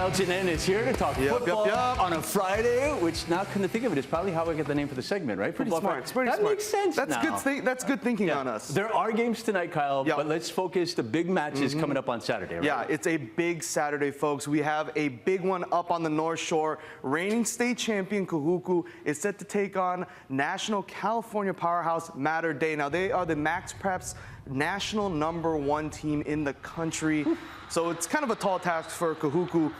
Kyle Janin is here to talk football on a Friday, which now, come to think of it, is probably how I get the name for the segment, right? Pretty Football smart. Friday. It's pretty that smart. Makes sense That's now. That's good thinking on us. There are games tonight, Kyle, but let's focus. The big match is coming up on Saturday, right? Yeah, it's a big Saturday, folks. We have a big one up on the North Shore. Reigning state champion Kahuku is set to take on National California powerhouse Mater Dei. Now, they are the MaxPreps national #1 team in the country. So it's kind of a tall task for Kahuku.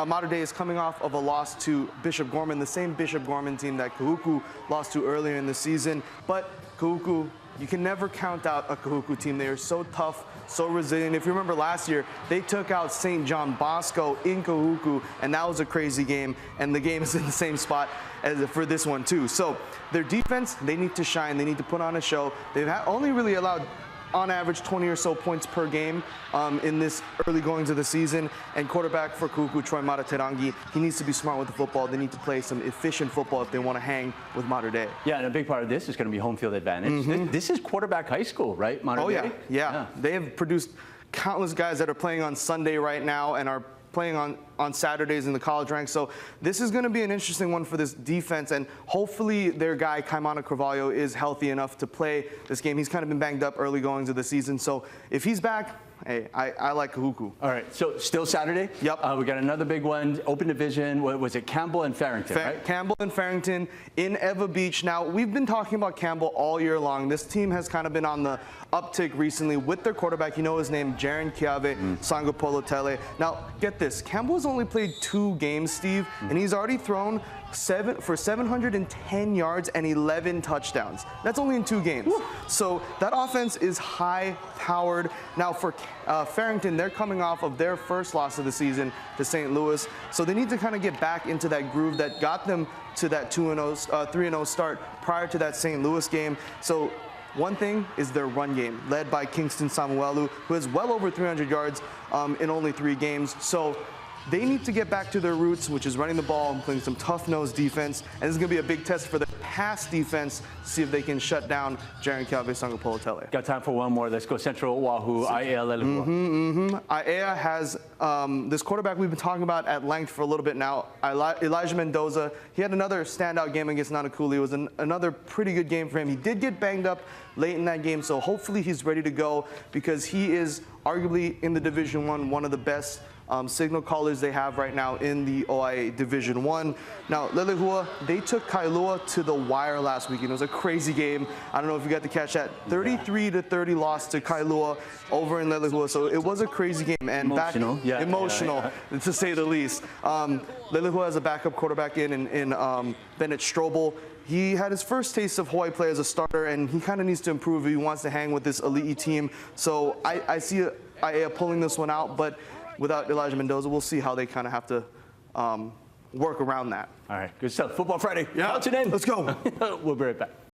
Mater Dei is coming off of a loss to Bishop Gorman, the same Bishop Gorman team that Kahuku lost to earlier in the season. But Kahuku, you can never count out a Kahuku team. They are so tough, so resilient. If you remember last year, they took out St. John Bosco in Kahuku, and that was a crazy game. And the game is in the same spot as for this one too. So their defense, they need to shine. They need to put on a show. They've only really allowed on average 20 or so points per game in this early goings of the season. And quarterback for Kahuku, Troy Mataterangi, he needs to be smart with the football. They need to play some efficient football if they want to hang with Mater Dei. Yeah, and a big part of this is going to be home field advantage. This is quarterback high school, right, Mater Dei? Oh, yeah. They have produced countless guys that are playing on Sunday right now and are playing on Saturdays in the college ranks. So this is going to be an interesting one for this defense, and hopefully their guy, Kaimana Carvalho, is healthy enough to play this game. He's kind of been banged up early goings of the season. So if he's back, hey, I like Kahuku. All right, so still Saturday? Yep. We got another big one, open division. What was it, Campbell and Farrington, right? Campbell and Farrington in Eva Beach. Now, we've been talking about Campbell all year long. This team has kind of been on the uptick recently with their quarterback. You know his name, Jaren Kiave Sangapolotele. Now, get this. Campbell has only played 2 games, Steve, and he's already thrown for 710 yards and 11 touchdowns. That's only in 2 games. Woo. So that offense is high-powered. Now for Farrington, they're coming off of their first loss of the season to St. Louis. So they need to kind of get back into that groove that got them to that 3-0 start prior to that St. Louis game. So one thing is their run game, led by Kingston Samuelu, who has well over 300 yards in only 3 games. So they need to get back to their roots, which is running the ball and playing some tough-nosed defense. And this is going to be a big test for their pass defense to see if they can shut down Jaren Kiave Sangapolotele. Got time for one more. Let's go Central Oahu, Aea Lelehua. Aea has this quarterback we've been talking about at length for a little bit now, Elijah Mendoza. He had another standout game against Nanakuli. It was another pretty good game for him. He did get banged up late in that game, so hopefully he's ready to go because he is arguably in the Division I, one of the best signal callers they have right now in the OIA Division I. Now, Lelehua, they took Kailua to the wire last weekend. It was a crazy game. I don't know if you got to catch that. 33-30 loss to Kailua over in Lelehua. So it was a crazy game. And emotional, to say the least. Lelehua has a backup quarterback in Bennett Strobel. He had his first taste of Hawaii play as a starter, and he kind of needs to improve if he wants to hang with this elite team. So I see Aea pulling this one out, but without Elijah Mendoza, we'll see how they kind of have to work around that. All right, good stuff. Football Friday. Yeah. Kyle Janin. Let's go. We'll be right back.